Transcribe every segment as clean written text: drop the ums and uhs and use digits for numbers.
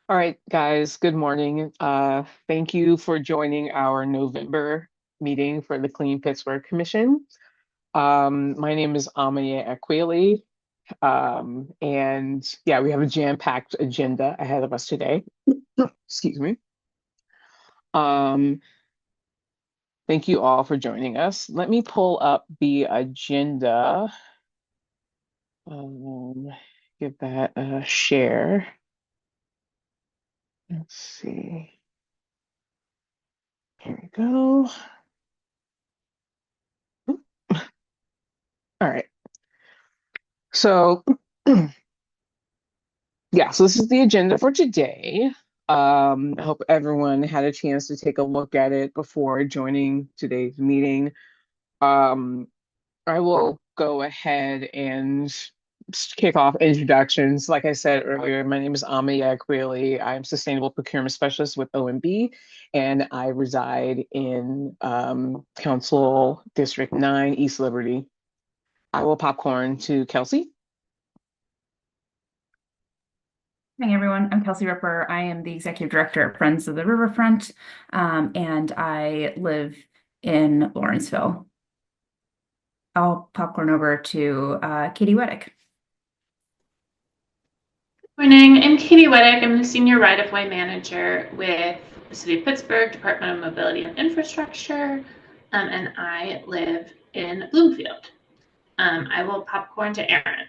All right, guys, good morning. Thank you for joining our November meeting for the Clean Pittsburgh Commission. My name is Amaya Aquili, and yeah, we have a jam-packed agenda ahead of us today. Excuse me. Um, thank you all for joining us. Let me pull up the agenda. Um, give that a share. Let's see. Here we go. All right. So yeah, so this is the agenda for today. I hope everyone had a chance to take a look at it before joining today's meeting. Um, I will go ahead and kick off introductions. Like I said earlier, my name is Ami Yakwili. I'm Sustainable Procurement Specialist with OMB, and I reside in Council District 9, East Liberty. I will popcorn to Kelsey. Hey everyone, I'm Kelsey Ripper. I am the executive director at Friends of the Riverfront, and I live in Lawrenceville. I'll popcorn over to Katie Weddick. Morning, I'm Katie Weddick. I'm the Senior Right-of-Way Manager with the City of Pittsburgh, Department of Mobility and Infrastructure, and I live in Bloomfield. I will popcorn to Aaron.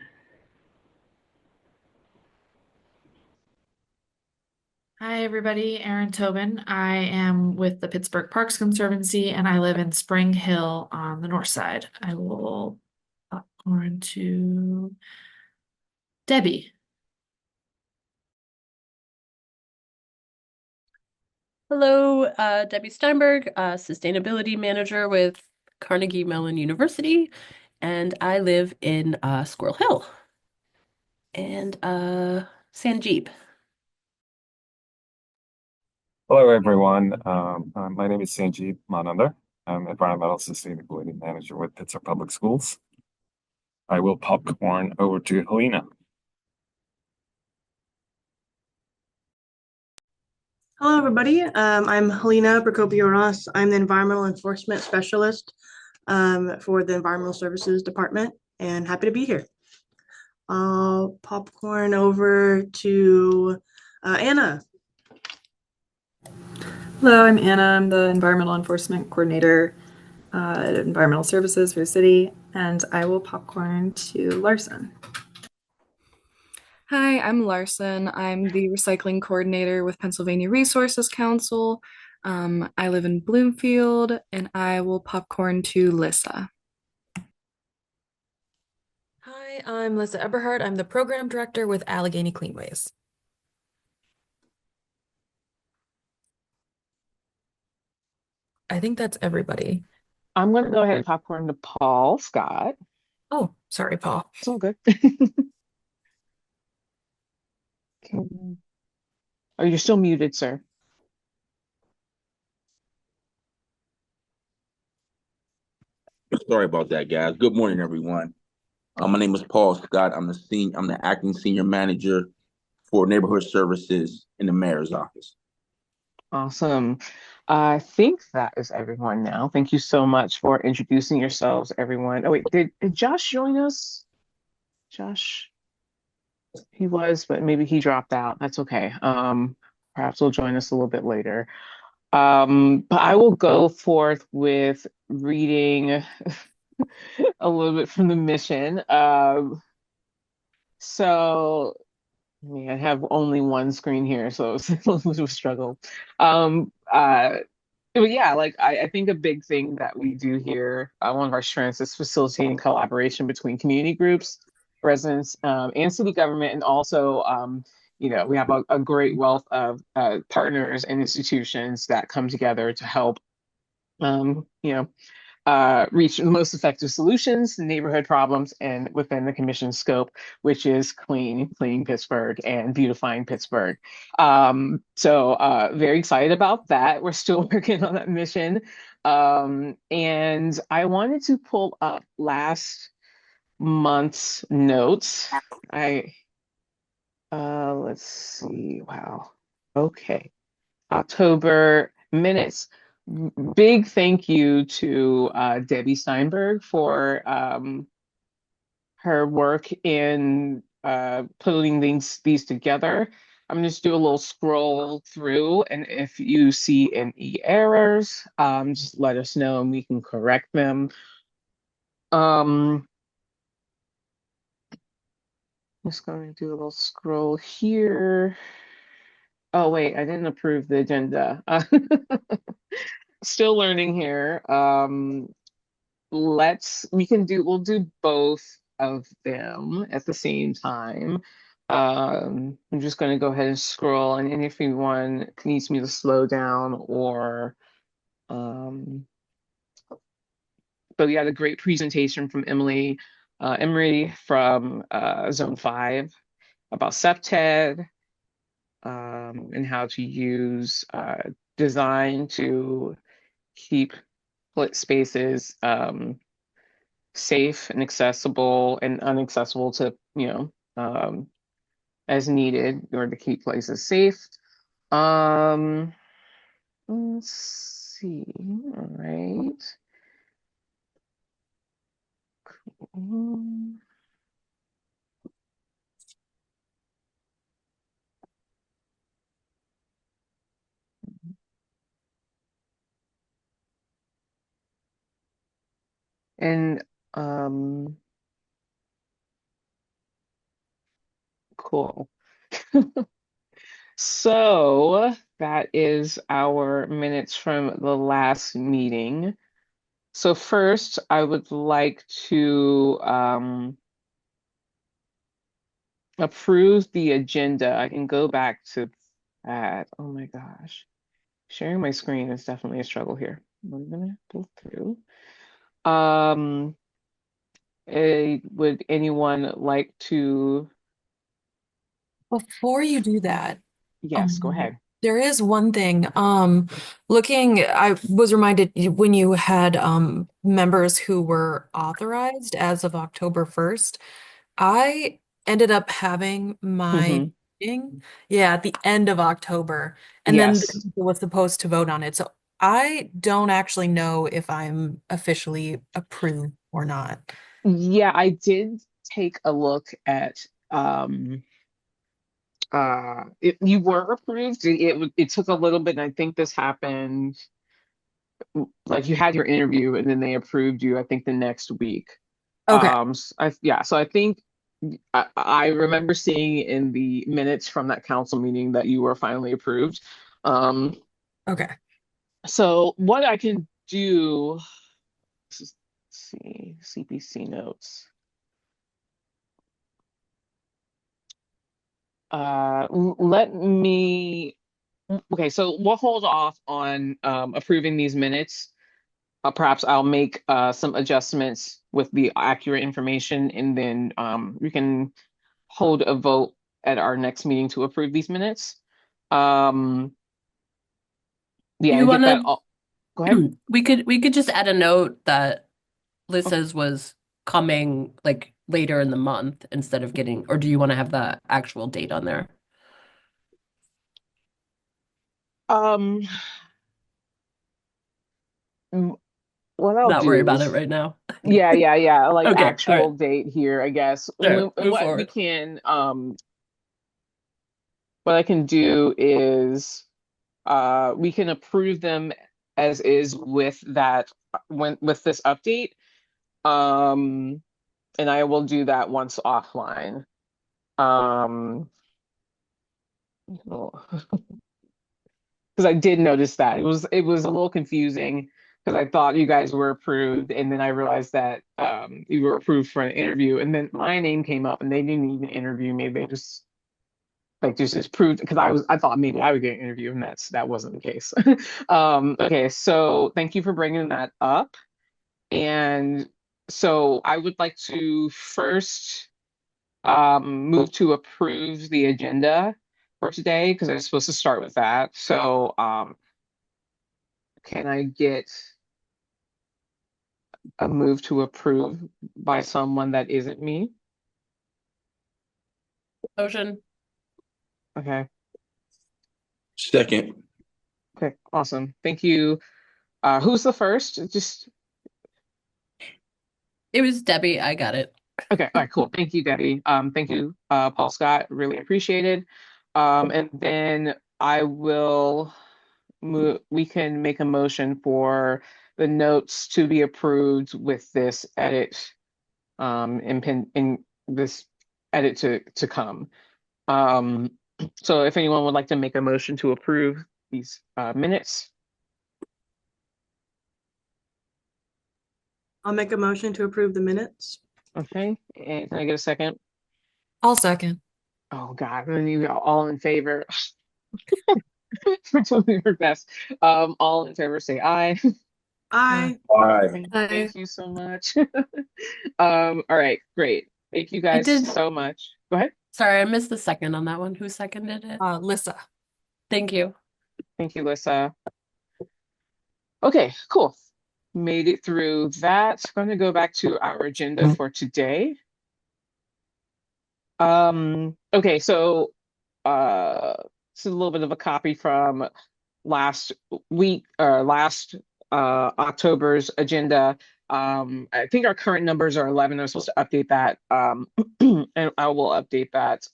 Hi, everybody. Erin Tobin. I am with the Pittsburgh Parks Conservancy and I live in Spring Hill on the north side. I will popcorn to Debbie. Hello, Debbie Steinberg, Sustainability Manager with Carnegie Mellon University, and I live in Squirrel Hill. And Sanjeev. Hello, everyone. My name is Sanjeev Manandar. I'm Environmental Sustainability Manager with Pittsburgh Public Schools. I will popcorn over to Helena. Hello, everybody. I'm Helena Procopio-Ross. I'm the Environmental Enforcement Specialist for the Environmental Services Department, and happy to be here. I'll popcorn over to Anna. Hello, I'm Anna. I'm the Environmental Enforcement Coordinator at Environmental Services for the city, and I will popcorn to Larson. Hi, I'm Larson. I'm the recycling coordinator with Pennsylvania Resources Council. I live in Bloomfield, and I will popcorn to Lissa. Hi, I'm Lissa Eberhardt. I'm the program director with Allegheny Cleanways. I think that's everybody. I'm going to go ahead and popcorn to Paul Scott. Oh, sorry, Paul. It's all good. Oh, you're still muted, sir. Sorry about that, guys. Good morning, everyone. My name is Paul Scott. I'm the acting senior manager for neighborhood services in the mayor's office. Awesome. I think that is everyone now. Thank you so much for introducing yourselves, everyone. Oh, wait, did Josh join us? Josh, he was, but maybe he dropped out. That's okay. Perhaps he'll join us a little bit later. But I will go forth with reading a little bit from the mission. So I have only one screen here, so it's a little struggle. Um, uh, but yeah, like I think a big thing that we do here, one of our strengths is facilitating collaboration between community groups, residents, and city government, and also, we have a great wealth of partners and institutions that come together to help, um, you know, reach the most effective solutions, neighborhood problems, and within the commission's scope, which is cleaning Pittsburgh and beautifying Pittsburgh. So very excited about that. We're still working on that mission. And I wanted to pull up last month's notes. Let's see. Wow. Okay. October minutes. Big thank you to Debbie Steinberg for her work in putting these together. I'm just do a little scroll through, and if you see any errors, just let us know and we can correct them. Just going to do a little scroll here. Oh wait, I didn't approve the agenda. Still learning here. We'll do both of them at the same time. I'm just going to go ahead and scroll, and if anyone needs me to slow down or but we had a great presentation from Emery from Zone 5 about SEPTED, and how to use design to keep spaces safe and accessible and unaccessible to, as needed in order to keep places safe. Let's see. All right. Cool. And cool. So that is our minutes from the last meeting. So first, I would like to approve the agenda. I can go back to that. Oh my gosh. Sharing my screen is definitely a struggle here. I'm gonna go through. Would anyone like to? Before you do that, Yes, go ahead. there is one thing. I was reminded when you had members who were authorized as of October 1st, I ended up having my Hmm. meeting, yeah, at the end of October, and then the Yes. people was supposed to vote on it. So I don't actually know if I'm officially approved or not. Yeah, I did take a look at you were approved. It took a little bit, and I think this happened like you had your interview and then they approved you, I think the next week. Okay. So I think I remember seeing in the minutes from that council meeting that you were finally approved. Um, Okay. so what I can do, let's see, CPC notes. Let me, okay, so we'll hold off on approving these minutes. Perhaps I'll make some adjustments with the accurate information, and then we can hold a vote at our next meeting to approve these minutes. Um, yeah, You and get that wanna all. Go ahead. we could just add a note that Oh, Lissa's was coming like later in the month instead of getting, or do you want to have the actual date on there? Um, what I'll Not worry do about it is, right now. yeah, like Okay, all actual right. date here, I guess. Sure, And move forward. what I can do is, we can approve them as is with that, with this update. Um, and I will do that once offline. Um, because I did notice that it was a little confusing because I thought you guys were approved, and then I realized that you were approved for an interview, and then my name came up, and they didn't even interview me. They just approved because I thought maybe I would get an interview, and that wasn't the case. Okay, so thank you for bringing that up, and so I would like to first move to approve the agenda for today because I was supposed to start with that. So can I get a move to approve by someone that isn't me? Motion. Okay. Second. Okay, awesome. Thank you. Who's the first? Just It was Debbie. I got it. okay. All right, cool. Thank you, Debbie. Thank you, Paul Scott. Really appreciated. And then I will move, we can make a motion for the notes to be approved with this edit, in this edit to come. So if anyone would like to make a motion to approve these minutes. I'll make a motion to approve the minutes. Okay, and can I get a second? I'll second. Oh God, and you are all in favor. For doing your best. All in favor say aye. Aye. Aye. Thank you so much. All right, great. Thank you I guys did. so much. Go ahead. Sorry, I missed the second on that one. Who seconded it? Lissa. Thank you. Thank you, Lissa. Okay, cool. Made it through that. I'm going to go back to our agenda for today. Okay, so this is a little bit of a copy from last week or last October's agenda. I think our current numbers are 11. I'm supposed to update that, and I will update that.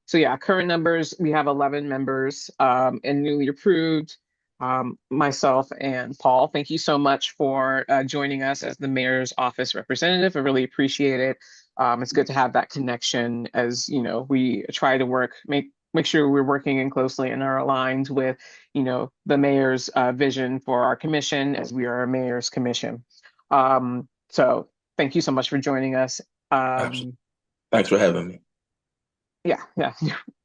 So yeah, current numbers, we have 11 members and newly approved. Myself and Paul, thank you so much for joining us as the mayor's office representative. I really appreciate it. It's good to have that connection as, you know, we try to work, make sure we're working in closely and are aligned with, you know, the mayor's vision for our commission, as we are a mayor's commission. So thank you so much for joining us. Thanks for having me. Yeah,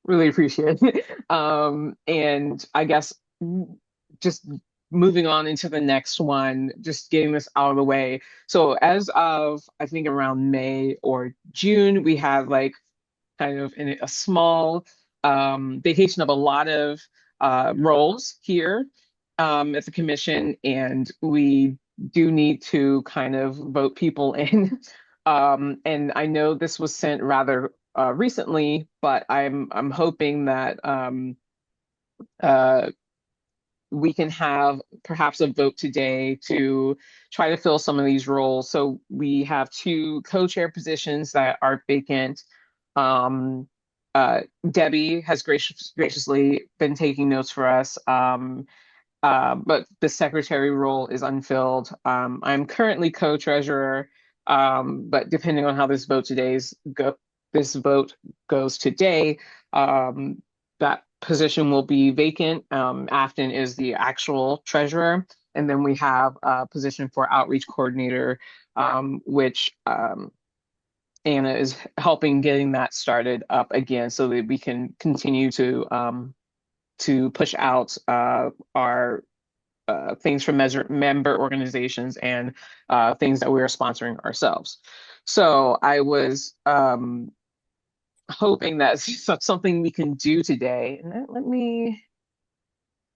really appreciate it. And I guess just moving on into the next one, just getting this out of the way. So as of, I think around May or June, we had like kind of a small vacation of a lot of roles here at the commission, and we do need to kind of vote people in. And I know this was sent rather recently, but I'm hoping that we can have perhaps a vote today to try to fill some of these roles. So we have two co-chair positions that are vacant. Debbie has graciously been taking notes for us, but the secretary role is unfilled. I'm currently co-treasurer, but depending on how this vote goes today, that position will be vacant. Afton is the actual treasurer. And then we have a position for outreach coordinator, which Anna is helping getting that started up again so that we can continue to push out our things from member organizations and things that we are sponsoring ourselves. So I was hoping that's something we can do today. And let me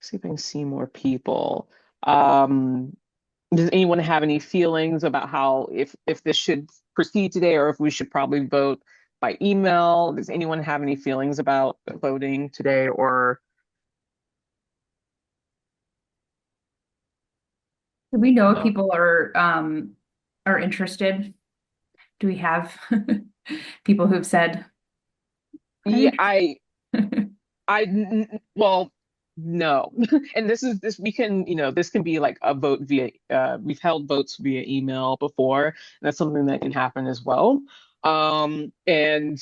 see if I can see more people. Does anyone have any feelings about how if this should proceed today, or if we should probably vote by email? Does anyone have any feelings about voting today? Or Do we know if people are interested? Do we have people who've said? yeah, well, no. And this we can, you know, this can be like a vote via, we've held votes via email before. And that's something that can happen as well. And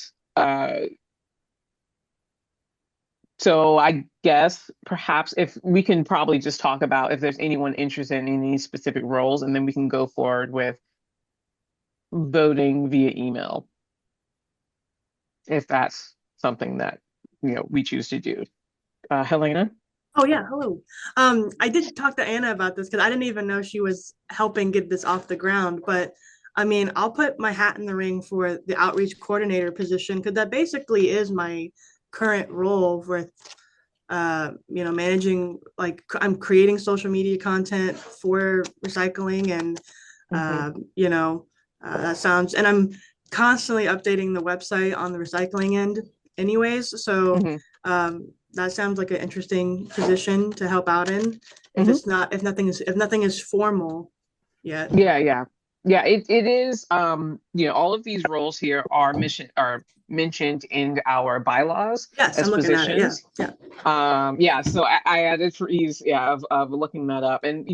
so I guess perhaps if we can probably just talk about if there's anyone interested in any specific roles, and then we can go forward with voting via email, if that's something that, you know, we choose to do. Helena? Oh yeah, hello. I did talk to Anna about this because I didn't even know she was helping get this off the ground. But I mean, I'll put my hat in the ring for the outreach coordinator position because that basically is my current role with you know, managing, like I'm creating social media content for recycling and you know, that sounds, and I'm constantly updating the website on the recycling end anyways. So that sounds like an interesting position to help out in. If Mhm. it's not, if nothing is formal yet. Yeah, it is all of these roles here are mentioned in our bylaws Yes, as I'm looking at it. Yeah, positions. yeah. So I added for ease, of looking that up. And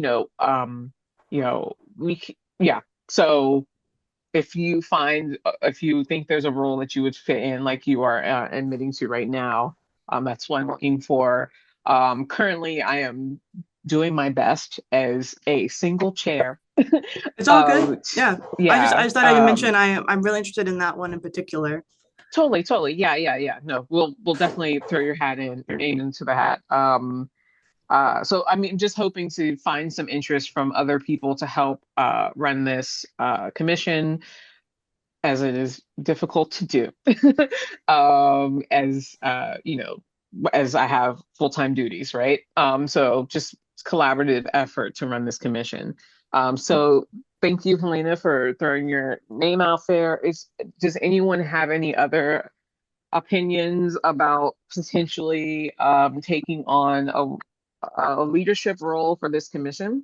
yeah. So if you think there's a role that you would fit in, like you are admitting to right now, that's what I'm looking for. Currently I am doing my best as a single chair. It's all good. Yeah. I Yeah. just thought I'd mention I'm really interested in that one in particular. Totally. Yeah. No, we'll definitely throw your name into the hat. So I mean, just hoping to find some interest from other people to help run this commission, as it is difficult to do. As as I have full-time duties, right? So just collaborative effort to run this commission. So thank you, Helena, for throwing your name out there. Does anyone have any other opinions about potentially taking on a leadership role for this commission?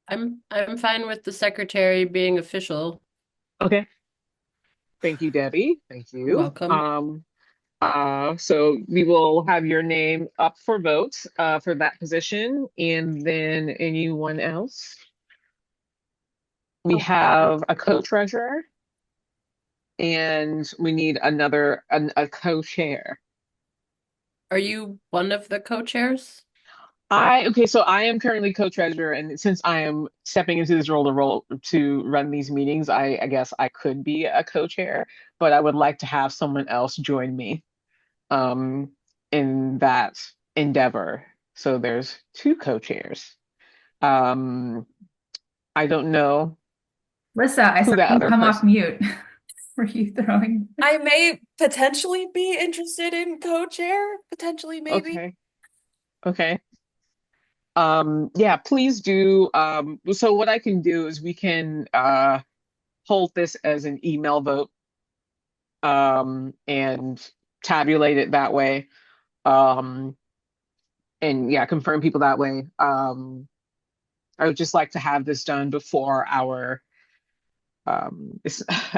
I'm fine with the secretary being official. Okay. Thank you, Debbie. Thank You're you. welcome. So we will have your name up for vote for that position, and then anyone else. We have a co-treasurer, and we need a co-chair. Are you one of the co-chairs? So I am currently co-treasurer, and since I am stepping into this role to run these meetings, I guess I could be a co-chair, but I would like to have someone else join me um in that endeavor. So there's two co-chairs. Um I don't know Lissa, I who saw that you other come off person. mute. Were you throwing? I may potentially be interested in co-chair, potentially maybe. Okay. Okay. Yeah, please do. So what I can do is we can hold this as an email vote and tabulate it that way. Um and yeah, confirm people that way. I would just like to have this done before our I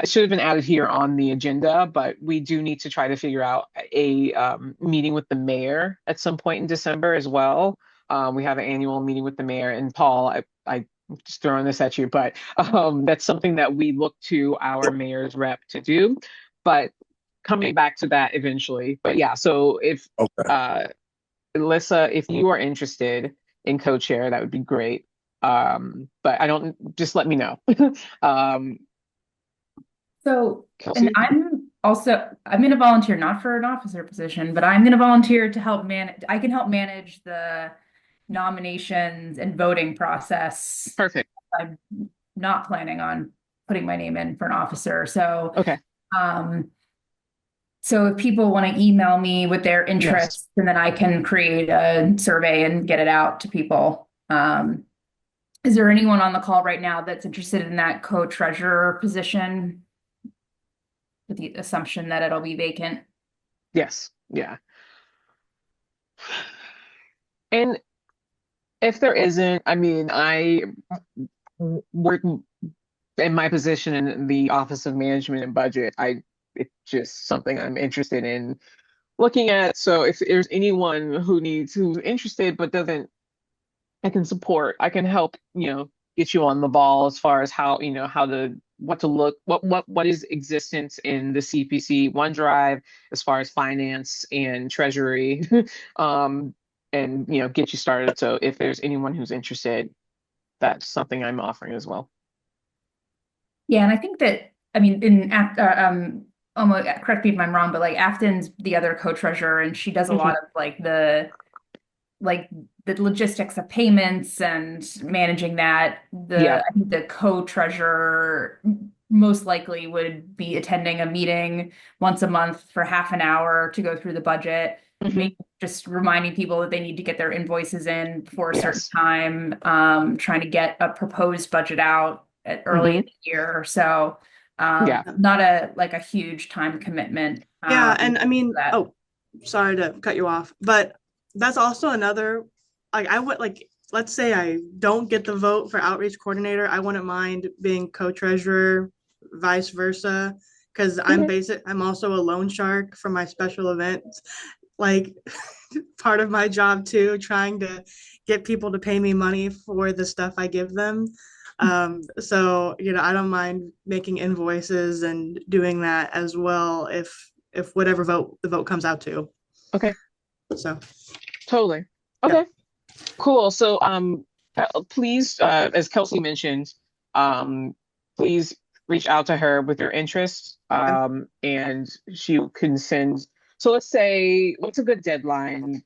should have been added here on the agenda, but we do need to try to figure out a meeting with the mayor at some point in December as well. We have an annual meeting with the mayor, and Paul, I just throwing this at you, but that's something that we look to our mayor's rep to do. But coming back to that eventually. But yeah, so if Okay. Alyssa, if you are interested in co-chair, that would be great. But I don't, just let me know. Um, So, and Kelsey? I'm going to volunteer not for an officer position, but I'm going to volunteer to help I can help manage the nominations and voting process. Perfect. I'm not planning on putting my name in for an officer. So, Okay. so if people want to email me with their Yes. interests, and then I can create a survey and get it out to people. Is there anyone on the call right now that's interested in that co-treasurer position? With the assumption that it'll be vacant. Yes. Yeah. And if there isn't, I mean, I work in my position in the Office of Management and Budget. It's just something I'm interested in looking at. So if there's anyone who's interested but doesn't, I can support. I can help, get you on the ball as far as how, how to what to look, what is existence in the CPC OneDrive as far as finance and treasury, and get you started. So if there's anyone who's interested, that's something I'm offering as well. Yeah, and I think that I mean almost correct me if I'm wrong, but like Afton's the other co-treasurer, and she does a lot of like the logistics of payments and managing that. Yeah. I think the co-treasurer most likely would be attending a meeting once a month for half an hour to go through the budget, maybe just reminding people that they need to get their invoices in before a certain time, trying to get a proposed budget out early in the year or so. Yeah. Not a huge time commitment. Yeah, and I mean, that. oh, sorry to cut you off, but that's also another, like, I would like, let's say I don't get the vote for outreach coordinator, I wouldn't mind being co-treasurer, vice versa, because I'm also a loan shark for my special events, like part of my job too, trying to get people to pay me money for the stuff I give them. So I don't mind making invoices and doing that as well if whatever the vote comes out to. Okay, So totally. yeah. Okay, cool. So please, as Kelsey mentioned, um, please reach out to her with your interests, and she can send. So let's say, what's a good deadline?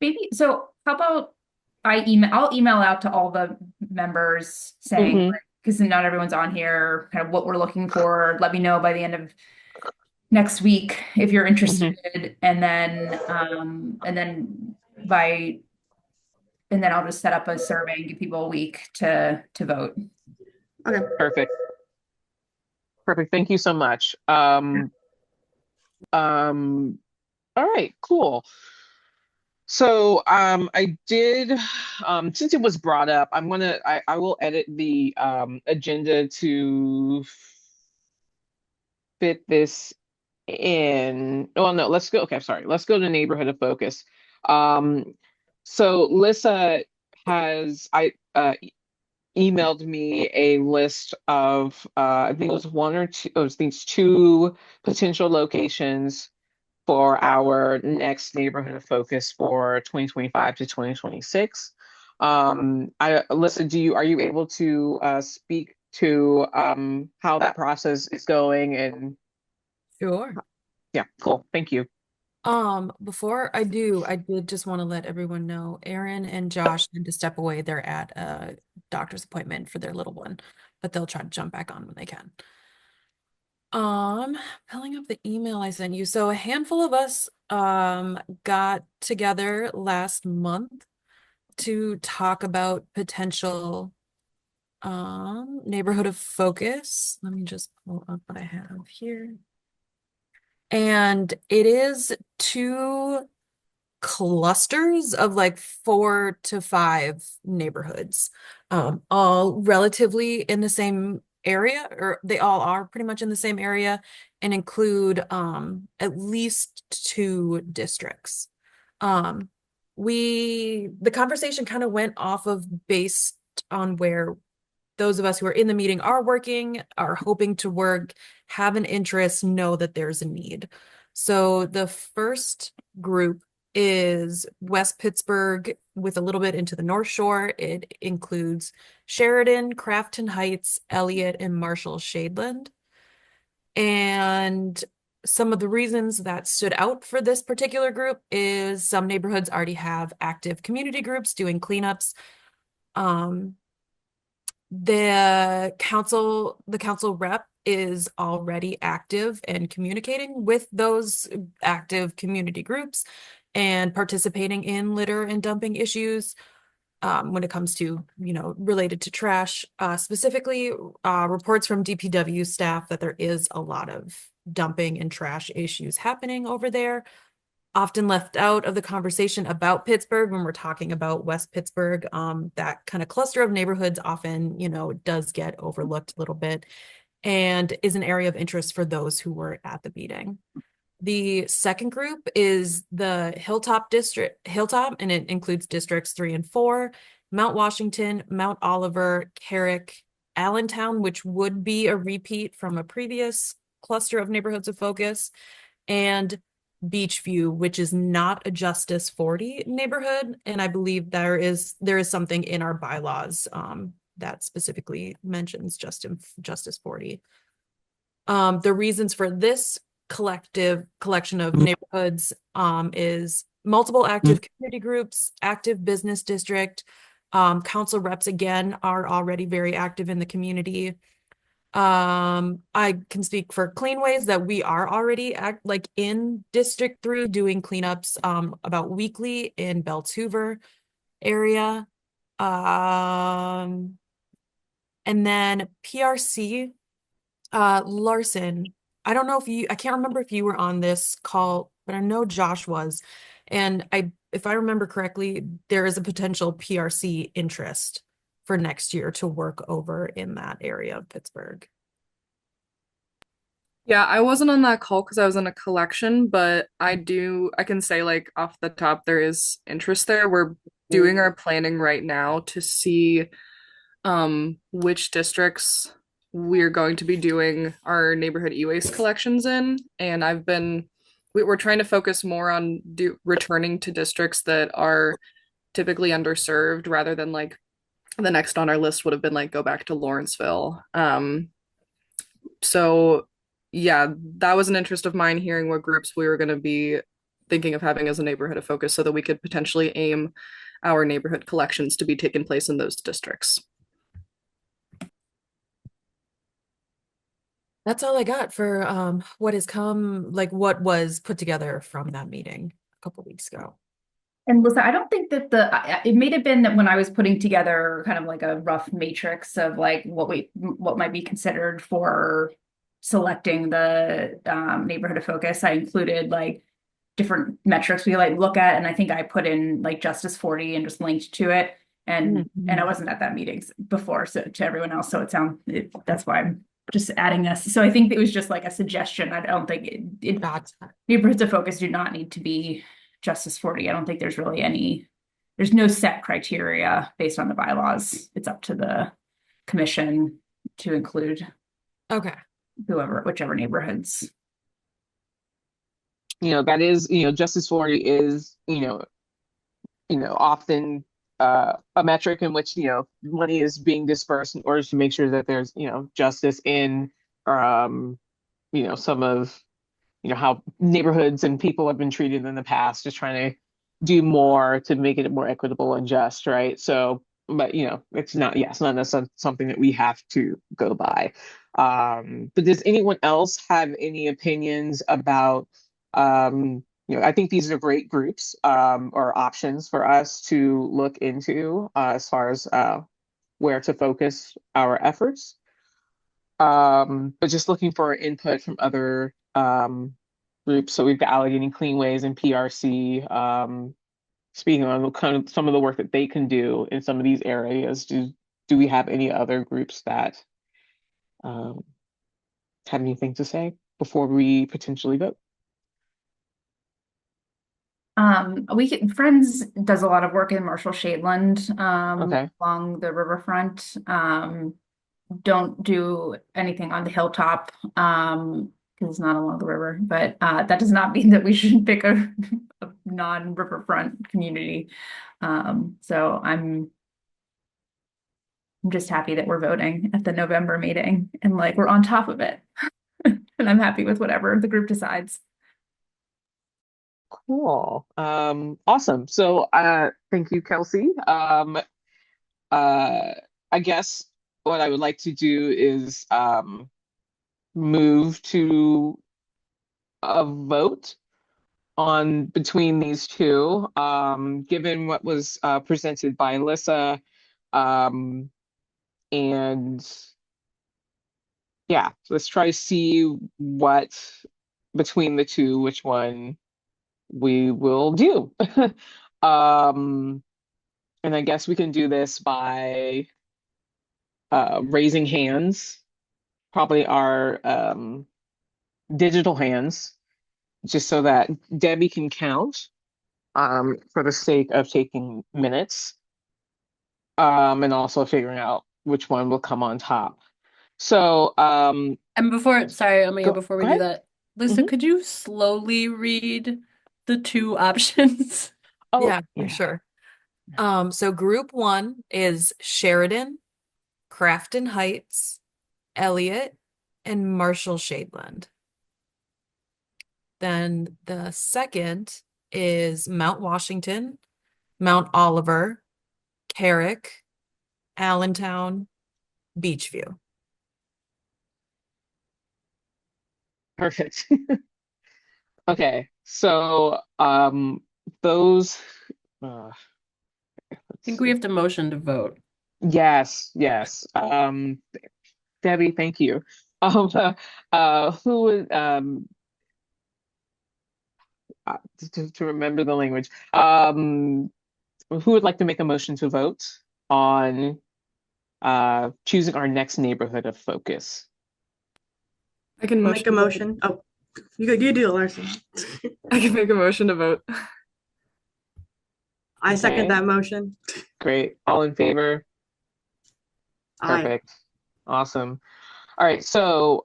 Maybe so. How about I'll email out to all the members saying, Mhm. because not everyone's on here, kind of what we're looking for. Let me know by the end of next week if you're interested, and then I'll just set up a survey and give people a week to vote. Okay. Perfect. Perfect. Thank you so much. All right, cool. So I did since it was brought up, I will edit the agenda to fit this in. Oh no, let's go. Okay, sorry. Let's go to neighborhood of focus. Um so Lissa has emailed me a list of I think it was one or two, I think it's two potential locations for our next neighborhood of focus for 2025 to 2026. Alyssa, are you able to speak to how that process is going? And Sure. yeah, cool. Thank you. Before I do, I did just want to let everyone know Aaron and Josh need to step away. They're at a doctor's appointment for their little one, but they'll try to jump back on when they can. Pulling up the email I sent you. So a handful of us got together last month to talk about potential neighborhood of focus. Let me just pull up what I have here. And it is two clusters of like 4 to 5 neighborhoods, all relatively in the same area, or they all are pretty much in the same area, and include at least 2 districts. The conversation kind of went off of based on where those of us who are in the meeting are working, are hoping to work, have an interest, know that there's a need. So the first group is West Pittsburgh with a little bit into the North Shore. It includes Sheridan, Crafton Heights, Elliott, and Marshall Shadeland. And some of the reasons that stood out for this particular group is some neighborhoods already have active community groups doing cleanups. The council rep is already active and communicating with those active community groups and participating in litter and dumping issues when it comes to, related to trash. Specifically, reports from DPW staff that there is a lot of dumping and trash issues happening over there, often left out of the conversation about Pittsburgh when we're talking about West Pittsburgh. That kind of cluster of neighborhoods often, does get overlooked a little bit and is an area of interest for those who were at the meeting. The second group is the Hilltop, and it includes districts 3 and 4, Mount Washington, Mount Oliver, Carrick, Allentown, which would be a repeat from a previous cluster of neighborhoods of focus, and Beachview, which is not a Justice 40 neighborhood. And I believe there is something in our bylaws that specifically mentions Justice 40. The reasons for this collection of neighborhoods is multiple active community groups, active business district. Council reps, again, are already very active in the community. I can speak for Cleanways that we are already in District 3 doing cleanups about weekly in Belts Hoover area. And then PRC, Larson, I don't know if I can't remember if you were on this call, but I know Josh was. And if I remember correctly, there is a potential PRC interest for next year to work over in that area of Pittsburgh. Yeah, I wasn't on that call because I was in a collection, but I can say like off the top, there is interest there. We're doing our planning right now to see which districts we're going to be doing our neighborhood e-waste collections in. And we're trying to focus more on returning to districts that are typically underserved rather than like the next on our list would have been like go back to Lawrenceville. So yeah, that was an interest of mine hearing what groups we were going to be thinking of having as a neighborhood of focus so that we could potentially aim our neighborhood collections to be taking place in those districts. That's all I got for what has come, like what was put together from that meeting a couple weeks ago. And Lisa, I don't think that it may have been that when I was putting together kind of like a rough matrix of like what might be considered for selecting the neighborhood of focus, I included like different metrics we like look at, and I think I put in like Justice 40 and just linked to it, and I wasn't at that meeting before, so to everyone else, so that's why I'm just adding this. So I think it was just like a suggestion. I don't think neighborhoods of focus do not need to be Justice 40. I don't think there's really there's no set criteria based on the bylaws. It's up to the commission to include whichever neighborhoods. That is, Justice 40 is, often a metric in which, money is being dispersed in order to make sure that there's, justice in, some of, how neighborhoods and people have been treated in the past, just trying to do more to make it more equitable and just, right? So, but, it's not necessarily something that we have to go by. But does anyone else have any opinions about, I think these are great groups or options for us to look into as far as where to focus our efforts. But just looking for input from other groups. So we've got Allegheny Cleanways and PRC speaking on kind of some of the work that they can do in some of these areas. Do we have any other groups that have anything to say before we potentially vote? Friends does a lot of work in Marshall Shadeland Okay. along the riverfront. Don't do anything on the hilltop because it's not along the river, but that does not mean that we shouldn't pick a non-riverfront community. So I'm just happy that we're voting at the November meeting and like we're on top of it. And I'm happy with whatever the group decides. Cool. Awesome. So thank you, Kelsey. I guess what I would like to do is move to a vote on between these two, given what was presented by Alyssa. And yeah, let's try to see what between the two, which one we will do. And I guess we can do this by raising hands, probably our digital hands, just so that Debbie can count for the sake of taking minutes and also figuring out which one will come on top. So, and before we do that, Lisa, could you slowly read the two options? Oh, yeah, for sure. So group 1 is Sheridan, Crafton Heights, Elliott, and Marshall Shadeland. Then the second is Mount Washington, Mount Oliver, Carrick, Allentown, Beachview. Perfect. Okay, so those I think we have to motion to vote. Yes. Debbie, thank you. Who would to remember the language? Who would like to make a motion to vote on choosing our next neighborhood of focus? I can I'll make a motion. Oh, you do it, Larson. I can make a motion to vote. I second Okay, that motion. great. All in favor? Aye. Perfect. Awesome. All right, so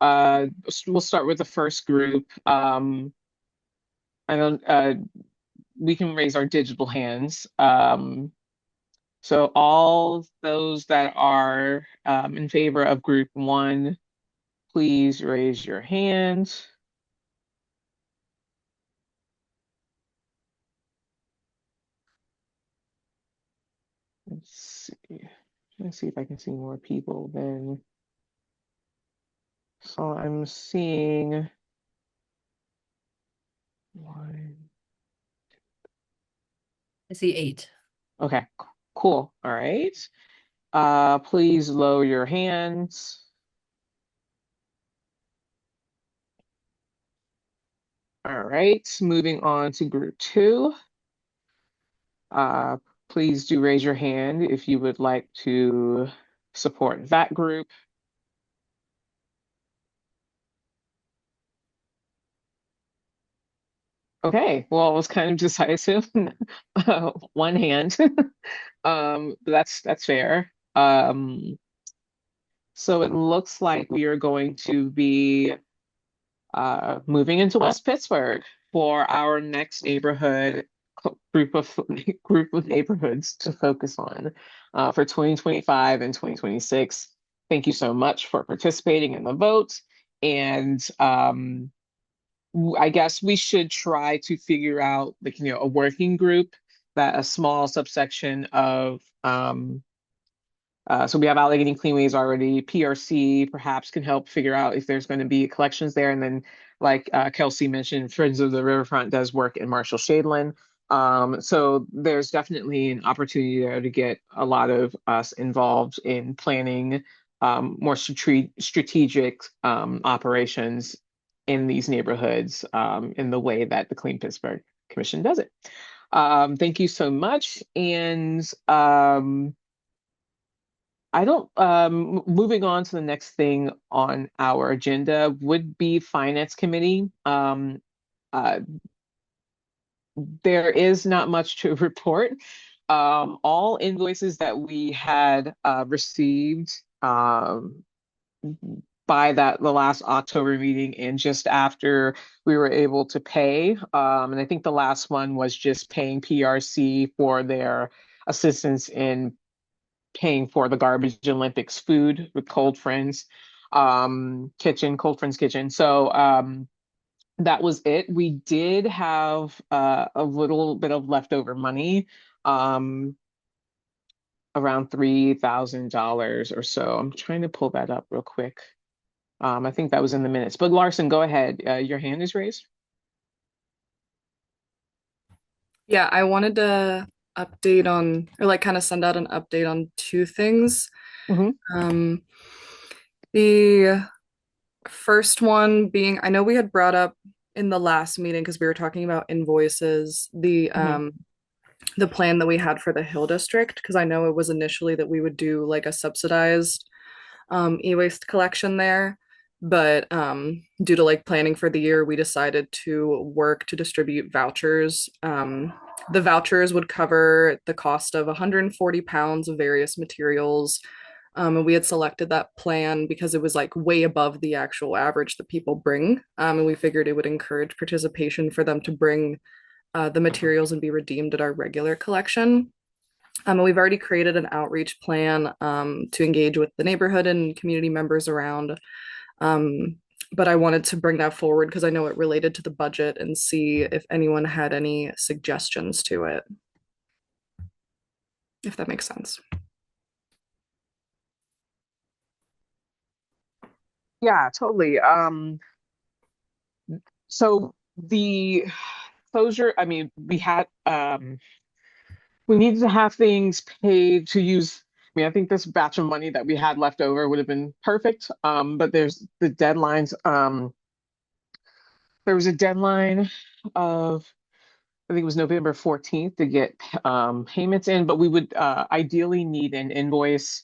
we'll start with the first group. I don't we can raise our digital hands. So all those that are in favor of group one, please raise your hand. Let's see. Let's see if I can see more people then. So I'm seeing one. I see 8. Okay, cool. All right. Please lower your hands. All right, moving on to group two. Please do raise your hand if you would like to support that group. Okay, well, it was kind of decisive. One hand. That's fair. So it looks like we are going to be moving into West Pittsburgh for our next neighborhood group of neighborhoods to focus on for 2025 and 2026. Thank you so much for participating in the vote. And I guess we should try to figure out, like, a working group, that a small subsection of so we have Allegheny Cleanways already. PRC perhaps can help figure out if there's going to be collections there. And then, like Kelsey mentioned, Friends of the Riverfront does work in Marshall Shadeland. So there's definitely an opportunity there to get a lot of us involved in planning more strategic operations in these neighborhoods in the way that the Clean Pittsburgh Commission does it. Thank you so much. And I don't, moving on to the next thing on our agenda would be Finance Committee. Uh, there is not much to report. All invoices that we had received by the last October meeting and just after we were able to pay. And I think the last one was just paying PRC for their assistance in paying for the Garbage Olympics food with Cold Friends Cold Friends Kitchen. So that was it. We did have a little bit of leftover money, around $3,000 or so. I'm trying to pull that up real quick. I think that was in the minutes. But Larson, go ahead. Your hand is raised. Yeah, I wanted to update on, or like kind of send out an update on two things. The first one being, I know we had brought up in the last meeting because we were talking about invoices, the plan that we had for the Hill District, because I know it was initially that we would do like a subsidized e-waste collection there. But due to like planning for the year, we decided to work to distribute vouchers. The vouchers would cover the cost of 140 pounds of various materials. And we had selected that plan because it was like way above the actual average that people bring. And we figured it would encourage participation for them to bring the materials and be redeemed at our regular collection. And we've already created an outreach plan to engage with the neighborhood and community members around. But I wanted to bring that forward because I know it related to the budget and see if anyone had any suggestions to it. If that makes sense. Yeah, totally. So the closure, I mean, we needed to have things paid to use. I mean, I think this batch of money that we had left over would have been perfect. But there's the deadlines. There was a deadline of, I think it was November 14th to get payments in, but we would ideally need an invoice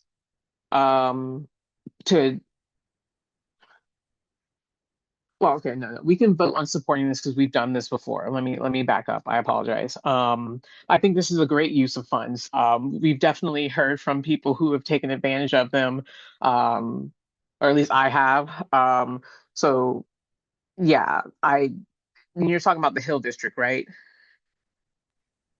um, to, well, okay, no, we can vote on supporting this because we've done this before. Let me back up. I apologize. I think this is a great use of funds. We've definitely heard from people who have taken advantage of them, um, or at least I have. So yeah, you're talking about the Hill District, right?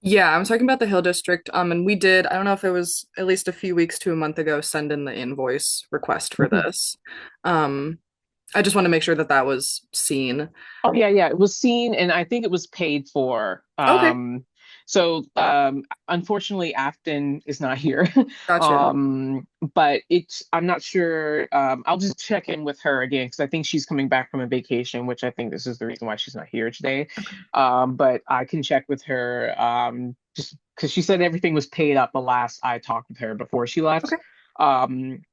Yeah, I'm talking about the Hill District. And we did, I don't know if it was at least a few weeks to a month ago, send in the invoice request for Mhm. this. Um, I just want to make sure that that was seen. Oh yeah, yeah. It was seen and I think it was paid for. Okay, Unfortunately Afton is not here. gotcha. Um, but I'm not sure. I'll just check in with her again because I think she's coming back from a vacation, which I think this is the reason why she's not here today. But I can check with her just because she said everything was paid up the last I talked with her before she left. Okay. Um,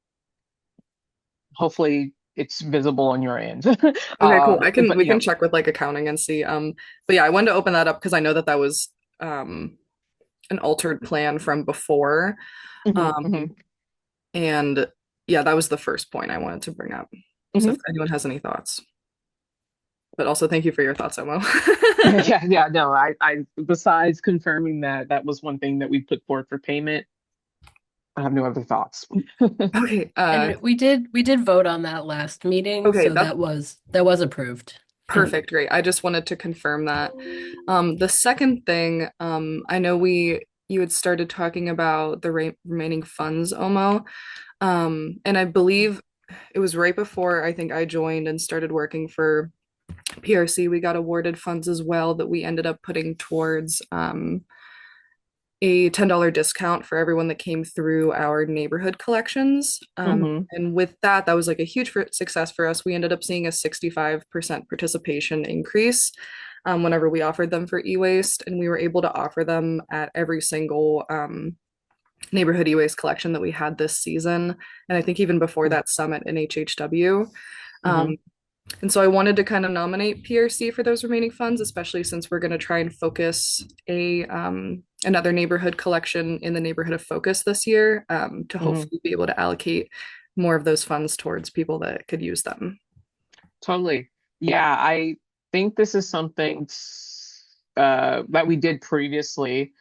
Hopefully it's visible on your end. Okay, cool. I can But we yeah. can check with like accounting and see. But yeah, I wanted to open that up because I know that that was an altered plan from before. Mhm, Um, mhm, and yeah, that was the first point I wanted to bring up. So if mhm. anyone has any thoughts, but also thank you for your thoughts, Emo. Yeah, yeah, no, besides confirming that that was one thing that we put forward for payment, I have no other thoughts. Okay, And we did vote on that last meeting, okay, so that's that was approved. perfect. Great. I just wanted to confirm that. The second thing, I know you had started talking about the remaining funds, Omo. And I believe it was right before I think I joined and started working for PRC. We got awarded funds as well that we ended up putting towards a $10 discount for everyone that came through our neighborhood collections. Hmm. And with that, that was like a huge success for us. We ended up seeing a 65% participation increase whenever we offered them for e-waste, and we were able to offer them at every single neighborhood e-waste collection that we had this season. And I think even before that summit in HHW. Hmm. Um, and so I wanted to kind of nominate PRC for those remaining funds, especially since we're going to try and focus a another neighborhood collection in the neighborhood of focus this year to Hmm. hopefully be able to allocate more of those funds towards people that could use them. Totally. Yeah, I think this is something that we did previously,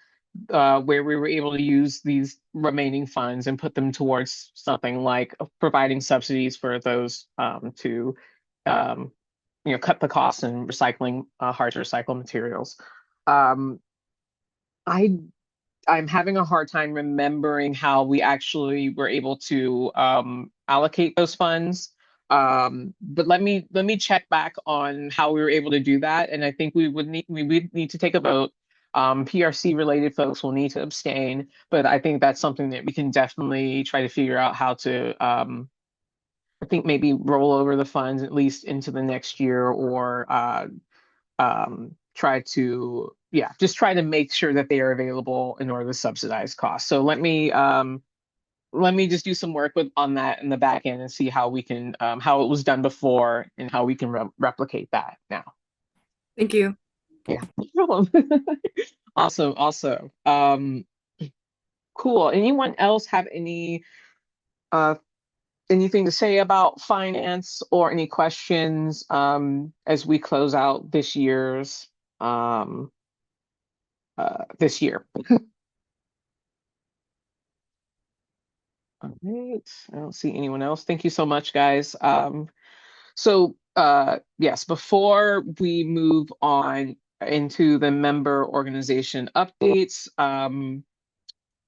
where we were able to use these remaining funds and put them towards something like providing subsidies for those to um, cut the costs in recycling hard to recycle materials. Um, I I'm having a hard time remembering how we actually were able to allocate those funds. But let me check back on how we were able to do that. And I think we would need to take a vote. PRC related folks will need to abstain, but I think that's something that we can definitely try to figure out how to I think maybe roll over the funds at least into the next year or try to just try to make sure that they are available in order to subsidize costs. So let me just do some work with on that in the back end and see how we can how it was done before and how we can replicate that now. Thank you. Yeah, no problem. Awesome, awesome. Cool. Anyone else have uh anything to say about finance or any questions as we close out um this year? All right. I don't see anyone else. Thank you so much, guys. Yes, before we move on into the member organization updates,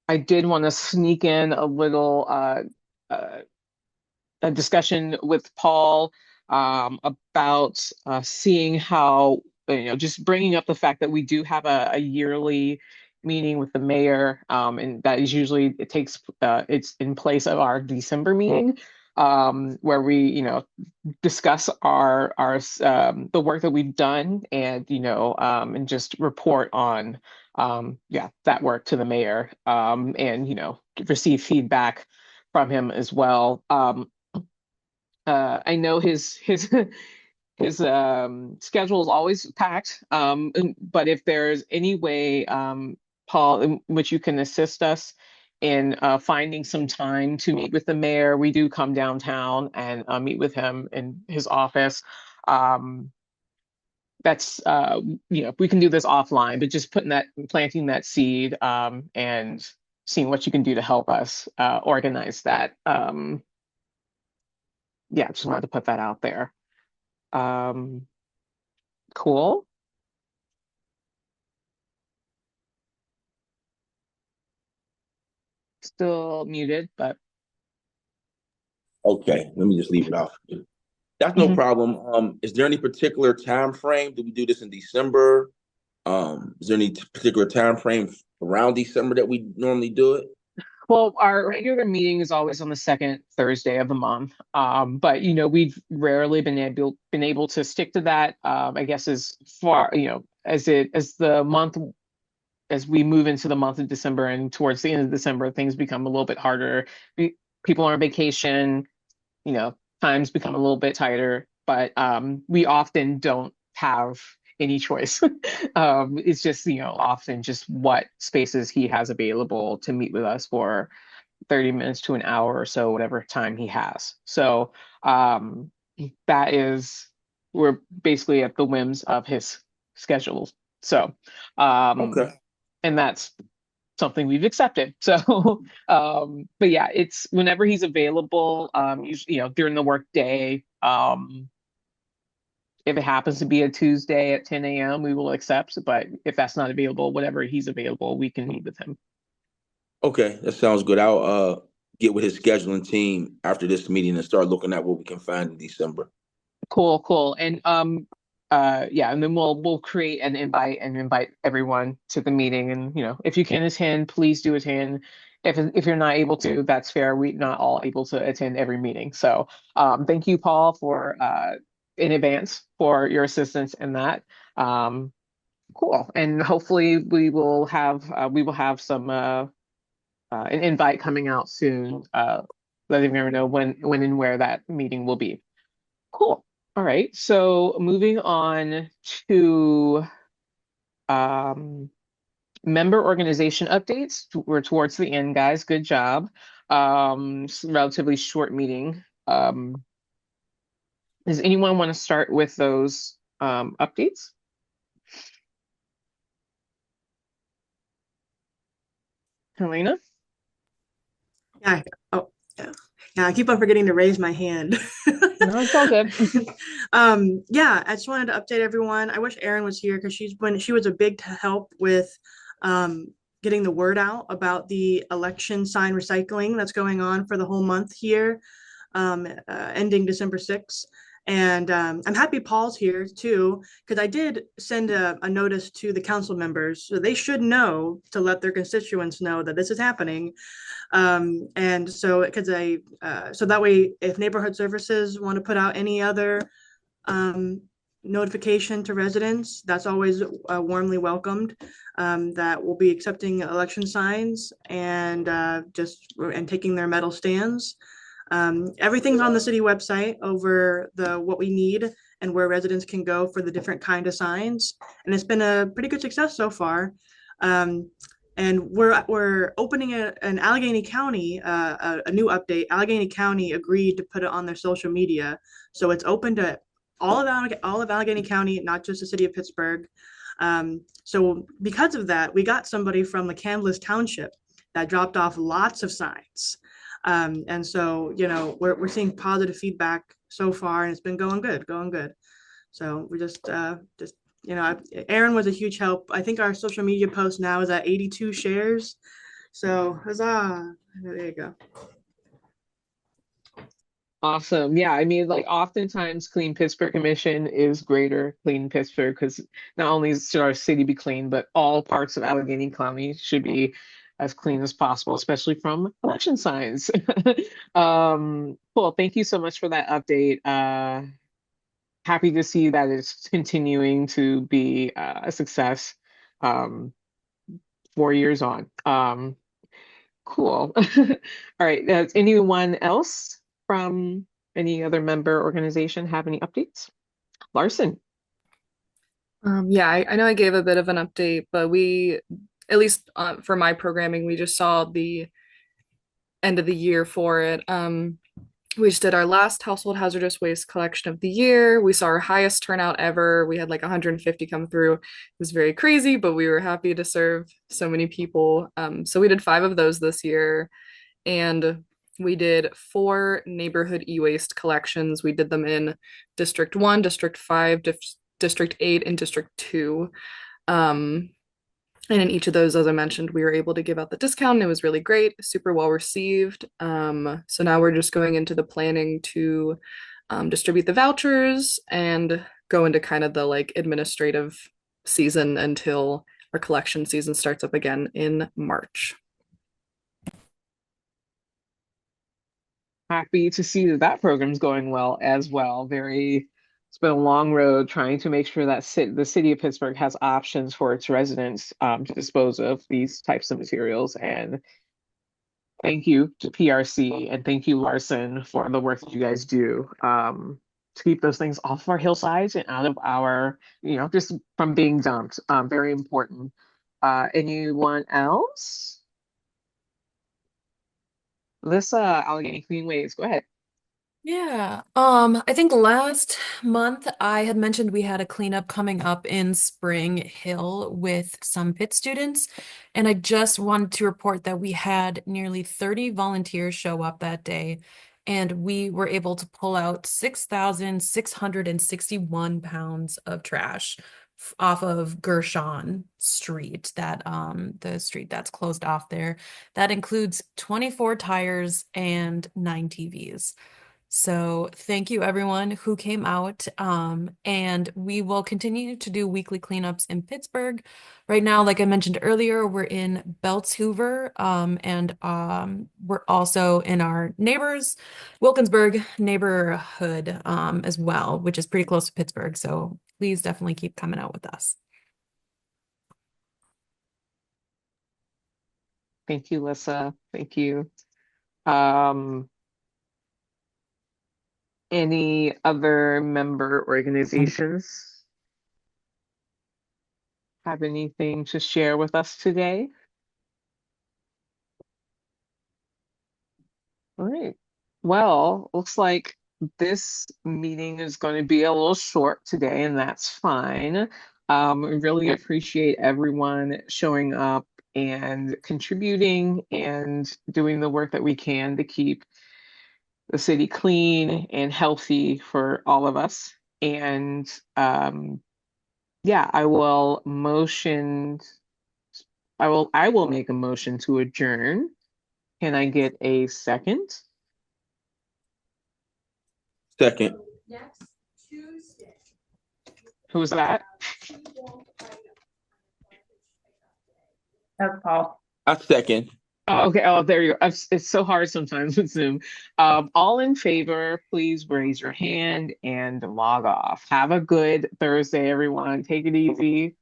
I did want to sneak in a little uh, a discussion with Paul about seeing how, just bringing up the fact that we do have a yearly meeting with the mayor, and that is usually it's in place of our December meeting. where we, discuss our the work that we've done, and and just report on that work to the mayor, and receive feedback from him as well. I know his his schedule is always packed, but if there's any way, Paul, in which you can assist us in finding some time to meet with the mayor, we do come downtown and meet with him in his office. Um, that's we can do this offline, but just planting that seed, and seeing what you can do to help us organize that. Yeah, just wanted to put that out there. Um, cool. Still muted, but Okay, let me just leave it off. That's no problem. Is there any particular time frame? Do we do this in December? Is there any particular time frame around December that we normally do it? well, our regular meeting is always on the second Thursday of the month. But we've rarely been able to stick to that. I guess as far, as we move into the month of December and towards the end of December, things become a little bit harder. People are on vacation, times become a little bit tighter, but we often don't have any choice. It's just, often just what spaces he has available to meet with us for 30 minutes to an hour or so, whatever time he has. So that is, we're basically at the whims of his schedule. So, Okay. and that's something we've accepted. So, but yeah, it's whenever he's available, usually, during the work day. If it happens to be a Tuesday at 10 a.m., we will accept. But if that's not available, whenever he's available, we can meet with him. Okay, that sounds good. I'll get with his scheduling team after this meeting and start looking at what we can find in December. Cool, cool. And yeah, and then we'll create an invite and invite everyone to the meeting. And if you can attend, please do attend. If you're not able to, that's fair. We're not all able to attend every meeting. So thank you, Paul, for in advance for your assistance in that. Cool. And hopefully we will have some an invite coming out soon, letting everyone know when and where that meeting will be. Cool. All right. So moving on to member organization updates. We're towards the end, guys. Good job. Relatively short meeting. Does anyone want to start with those updates? Helena? Yeah. Oh, yeah. Yeah, I keep on forgetting to raise my hand. No, it's all good. Yeah, I just wanted to update everyone. I wish Erin was here because she was a big help with getting the word out about the election sign recycling that's going on for the whole month here, ending December 6th. And I'm happy Paul's here too, because I did send a notice to the council members, so they should know to let their constituents know that this is happening. And so because so that way, if neighborhood services want to put out any other notification to residents, that's always warmly welcomed. That will be accepting election signs and taking their metal stands. Everything's on the city website over what we need and where residents can go for the different kind of signs. And it's been a pretty good success so far. And we're opening an Allegheny County, a new update. Allegheny County agreed to put it on their social media, so it's open to all of Allegheny County, not just the city of Pittsburgh. So because of that, we got somebody from McCandless Township that dropped off lots of signs. And so we're seeing positive feedback so far, and it's been going good. So we just Aaron was a huge help. I think our social media post now is at 82 shares. So huzzah. There you go. Awesome. Yeah, I mean, like oftentimes Clean Pittsburgh Commission is greater Clean Pittsburgh because not only should our city be clean, but all parts of Allegheny County should be as clean as possible, especially from election signs. Cool. Thank you so much for that update. Happy to see that it's continuing to be a success 4 years on. Cool. All right. Does anyone else from any other member organization have any updates? Larson. Yeah, I know I gave a bit of an update, but we, at least for my programming, we just saw the end of the year for it. We just did our last household hazardous waste collection of the year. We saw our highest turnout ever. We had like 150 come through. It was very crazy, but we were happy to serve so many people. So we did 5 of those this year, and we did 4 neighborhood e-waste collections. We did them in District 1, District 5, District 8, and District 2. And in each of those, as I mentioned, we were able to give out the discount. And it was really great, super well received. So now we're just going into the planning to distribute the vouchers and go into kind of the like administrative season until our collection season starts up again in March. Happy to see that that program's going well as well. It's been a long road trying to make sure that the city of Pittsburgh has options for its residents to dispose of these types of materials. And thank you to PRC and thank you, Larson, for the work that you guys do to keep those things off of our hillsides and out of our, just from being dumped. Very important. Anyone else? Alyssa, Allegheny Clean Waves, go ahead. Yeah. I think last month I had mentioned we had a cleanup coming up in Spring Hill with some Pitt students, and I just wanted to report that we had nearly 30 volunteers show up that day, and we were able to pull out 6,661 pounds of trash off of Gershon Street, the street that's closed off there. That includes 24 tires and 9 TVs. So thank you everyone who came out. And we will continue to do weekly cleanups in Pittsburgh. Right now, like I mentioned earlier, we're in Belts Hoover, and we're also in our neighbors, Wilkinsburg neighborhood, as well, which is pretty close to Pittsburgh. So please definitely keep coming out with us. Thank you, Lissa. Thank you. Any other member organizations have anything to share with us today? All right. Well, looks like this meeting is going to be a little short today, and that's fine. We really appreciate everyone showing up and contributing and doing the work that we can to keep the city clean and healthy for all of us. And yeah, I will make a motion to adjourn. Can I get a second? Second. Who's that? That's Paul. A second. Oh, okay. Oh, there you go. It's so hard sometimes with Zoom. All in favor, please raise your hand and log off. Have a good Thursday, everyone. Take it easy.